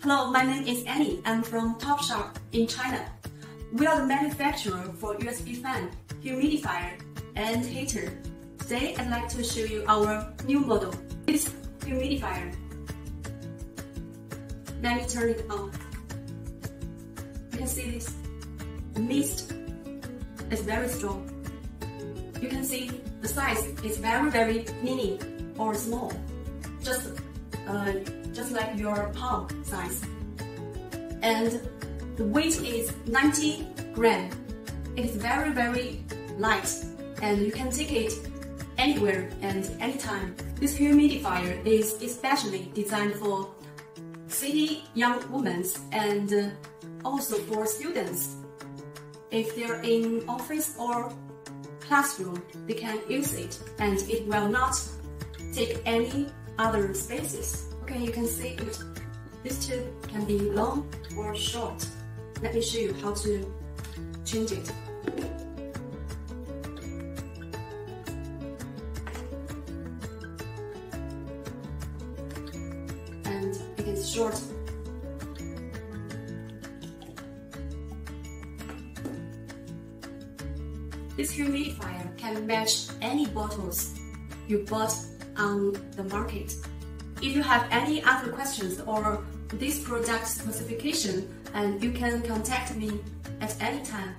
Hello, my name is Annie. I'm from Topsharp in China. We are the manufacturer for USB fan, humidifier, and heater. Today, I'd like to show you our new model. This humidifier. Let me turn it on. You can see this. The mist is very strong. You can see the size is very mini or small, just like your palm size. And the weight is 90 grams. It is very light, and you can take it anywhere and anytime. This humidifier is especially designed for city young women and also for students. If they're in office or classroom, they can use it, and it will not take any other spaces. Okay, you can see it. This tube can be long or short. Let me show you how to change it. And it is short. This humidifier can match any bottles you bought on the market. If you have any other questions or this product specification, and you can contact me at any time.